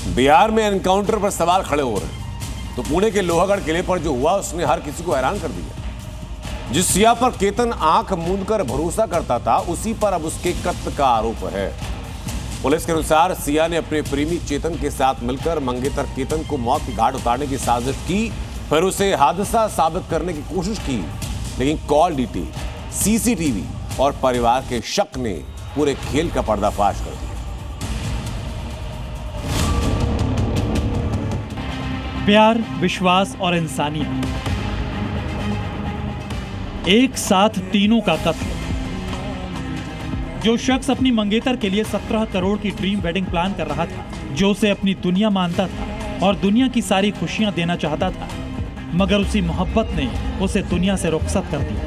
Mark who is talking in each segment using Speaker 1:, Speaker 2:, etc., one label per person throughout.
Speaker 1: बिहार में एनकाउंटर पर सवाल खड़े हो रहे हैं तो पुणे के लोहागढ़ किले पर जो हुआ उसने हर किसी को हैरान कर दिया। जिस सिया पर केतन आंख मूंद कर भरोसा करता था उसी पर अब उसके कत्ल का आरोप है। पुलिस के अनुसार सिया ने अपने प्रेमी चेतन के साथ मिलकर मंगेतर केतन को मौत की घाट उतारने की साजिश की, फिर उसे हादसा साबित करने की कोशिश की, लेकिन कॉल डिटेल, सीसीटीवी और परिवार के शक ने पूरे खेल का पर्दाफाश कर दिया।
Speaker 2: प्यार, विश्वास और इंसानियत, एक साथ तीनों का कत्ल। जो शख्स अपनी मंगेतर के लिए 17 करोड़ की ड्रीम वेडिंग प्लान कर रहा था, जो उसे अपनी दुनिया मानता था और दुनिया की सारी खुशियां देना चाहता था, मगर उसी मोहब्बत ने उसे दुनिया से रुखसत कर दिया।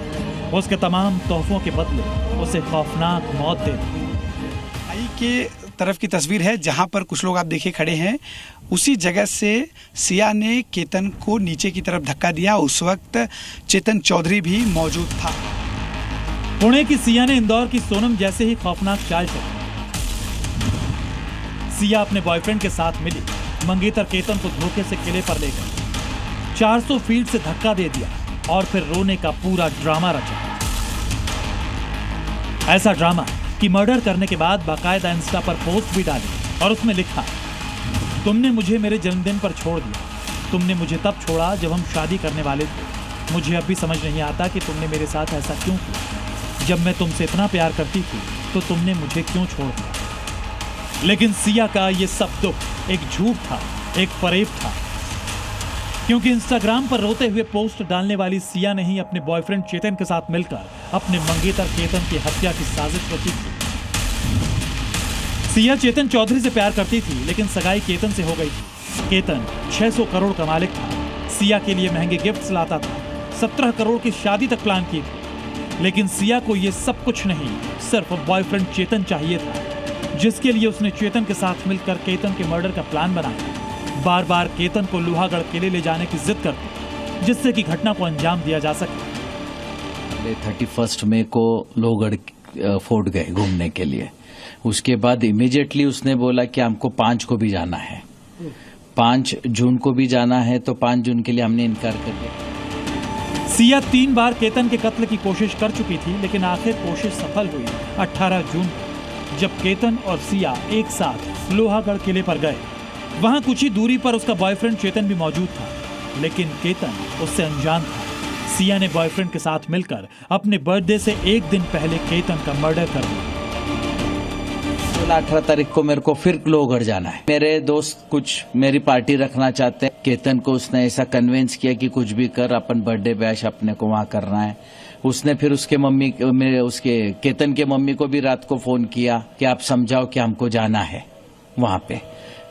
Speaker 2: उसके तमाम तोहफों के बदले उसे खौफनाक मौत दे दी।
Speaker 3: आई के तरफ की तस्वीर है जहां पर कुछ लोग आप देखिए खड़े हैं। उसी जगह से सिया ने केतन को नीचे की तरफ धक्का दिया। उस वक्त चेतन चौधरी भी मौजूद था।
Speaker 2: पुणे की सिया ने इंदौर की सोनम जैसे ही खौफनाक चाल चली। सिया अपने बॉयफ्रेंड के साथ मिली, मंगेतर केतन को धोखे से किले पर ले गई, 400 फीट से धक्का दे दिया और फिर रोने का पूरा ड्रामा रचा। ऐसा ड्रामा कि मर्डर करने के बाद बाकायदा इंस्टा पर पोस्ट भी डाली और उसमें लिखा, तुमने मुझे मेरे जन्मदिन पर छोड़ दिया। तुमने मुझे तब छोड़ा जब हम शादी करने वाले थे। मुझे अब भी समझ नहीं आता कि तुमने मेरे साथ ऐसा क्यों किया। जब मैं तुमसे इतना प्यार करती थी तो तुमने मुझे क्यों छोड़ दिया। लेकिन सिया का ये सब दुख एक झूठ था, एक फरेब था, क्योंकि इंस्टाग्राम पर रोते हुए पोस्ट डालने वाली सिया ने ही अपने बॉयफ्रेंड चेतन के साथ मिलकर अपने मंगेतर केतन की हत्या की साजिश रची थी। सिया चेतन चौधरी से प्यार करती थी, लेकिन सगाई केतन से हो गई थी। केतन 600 करोड़ का मालिक था, सिया के लिए महंगे गिफ्ट्स लाता था, 17 करोड़ की शादी तक प्लान की थी। लेकिन सिया को यह सब कुछ नहीं, सिर्फ बॉयफ्रेंड चेतन चाहिए था, जिसके लिए उसने चेतन के साथ मिलकर केतन के मर्डर का प्लान बनाया। बार बार केतन को लोहागढ़ किले ले जाने की जिद करती, जिससे कि घटना को अंजाम दिया जा सके।
Speaker 4: 31 मई को लोहागढ़ फोर्ट गए घूमने के लिए। उसके बाद इमीडिएटली उसने बोला कि हमको 5 को भी जाना है, 5 जून को भी जाना है, तो 5 जून के लिए हमने इनकार कर दिया।
Speaker 2: सिया 3 बार केतन के कत्ल की कोशिश कर चुकी थी, लेकिन आखिर कोशिश सफल हुई 18 जून को, जब केतन और सिया एक साथ लोहागढ़ किले पर गए। वहां कुछ ही दूरी पर उसका बॉयफ्रेंड चेतन भी मौजूद था, लेकिन केतन उससे अनजान था। सिया ने बॉयफ्रेंड के साथ मिलकर अपने बर्थडे से एक दिन पहले केतन का मर्डर कर दिया।
Speaker 4: 18 तारीख को मेरे को फिर लोहागढ़ जाना है। मेरे दोस्त कुछ मेरी पार्टी रखना चाहते हैं। केतन को उसने ऐसा कन्विंस किया कि कुछ भी कर, अपन बर्थडे बैश अपने को वहां करना है। उसने फिर उसके केतन के मम्मी को भी रात को फोन किया कि आप समझाओ कि हमको जाना है वहां पे।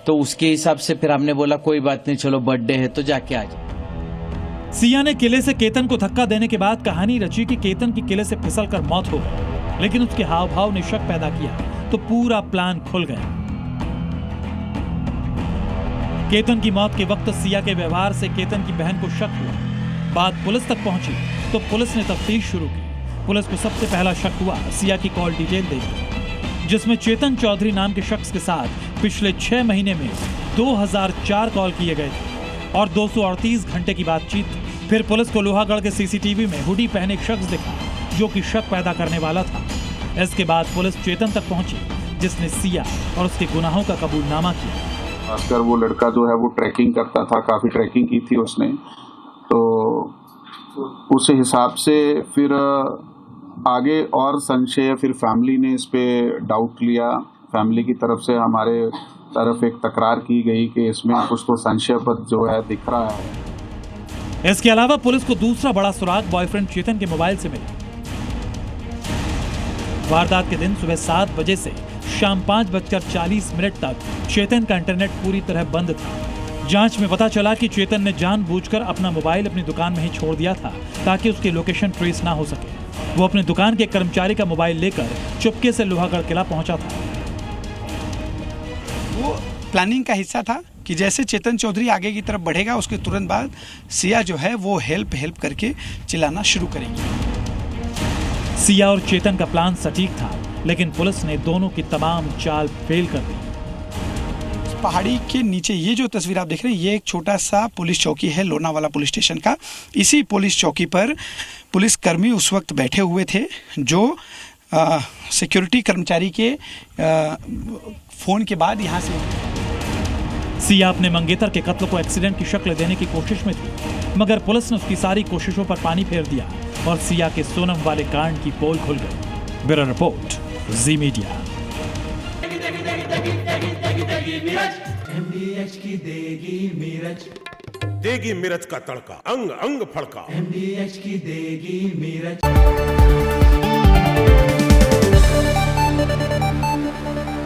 Speaker 4: तो उसके हिसाब से फिर हमने बोला कोई बात नहीं, चलो बर्थडे है तो जाके आ जाए।
Speaker 2: सिया ने किले से केतन को धक्का देने के बाद कहानी रची कि केतन की किले से फिसलकर मौत हो गई, लेकिन उसके हाव भाव ने शक पैदा किया तो पूरा प्लान खुल गया। केतन की मौत के वक्त सिया के व्यवहार से केतन की बहन को शक हुआ। बात पुलिस तक पहुंची तो पुलिस ने तफ्तीश शुरू की। पुलिस को सबसे पहला शक हुआ सिया की कॉल डिटेल देखकर, जिसमें चेतन चौधरी नाम के शख्स के साथ पिछले 6 महीने में 2004 कॉल किए गए थे और 238 घंटे की बातचीत थी। फिर पुलिस को लोहागढ़ के सीसीटीवी में हुडी पहने एक शख्स दिखा, जो कि शक पैदा करने वाला था। इसके बाद पुलिस चेतन तक पहुंची, जिसने सिया और उसके गुनाहों का कबूलनामा किया।
Speaker 5: खासकर वो लड़का जो है वो ट्रैकिंग करता था, काफी ट्रैकिंग की थी उसने, तो उस हिसाब से फिर आगे और संशय, फिर फैमिली ने इस पे डाउट लिया। फैमिली की तरफ से हमारे तरफ एक तकरार की गई कि इसमें कुछ तो संशयपद जो है दिख रहा है।
Speaker 2: इसके अलावा पुलिस को दूसरा बड़ा सुराग बॉयफ्रेंड चेतन के मोबाइल से मिला। वारदात के दिन सुबह 7 बजे से शाम 5:40 तक चेतन का इंटरनेट पूरी तरह बंद था। जांच में पता चला कि चेतन ने जानबूझकर अपना मोबाइल अपनी दुकान में ही छोड़ दिया था, ताकि उसकी लोकेशन ट्रेस ना हो सके। वो अपने दुकान के कर्मचारी का मोबाइल लेकर चुपके से लोहागढ़ किला पहुंचा था।
Speaker 3: वो प्लानिंग का हिस्सा था कि जैसे चेतन चौधरी आगे की तरफ बढ़ेगा, उसके तुरंत बाद सिया जो है वो हेल्प करके चिल्लाना शुरू करेंगी।
Speaker 2: सिया और चेतन का प्लान सटीक था, लेकिन पुलिस ने दोनों की तमाम चाल फेल कर दी।
Speaker 3: पहाड़ी के नीचे ये जो तस्वीर आप देख रहे हैं, ये एक छोटा सा पुलिस चौकी है लोनावाला पुलिस स्टेशन का। इसी पुलिस चौकी पर पुलिसकर्मी उस वक्त बैठे हुए थे जो सिक्योरिटी कर्मचारी के फ़ोन के बाद यहाँ से।
Speaker 2: सिया अपने मंगेतर के कत्ल को एक्सीडेंट की शक्ल देने की कोशिश में थी, मगर पुलिस ने उसकी सारी कोशिशों पर पानी फेर दिया और सिया के सोनम वाले कांड की पोल खुल गई। ब्यूरो रिपोर्ट, जी मीडिया।
Speaker 6: देगी मिर्च का तड़का, अंग अंग फड़का।
Speaker 7: MDH की देगी मिर्च।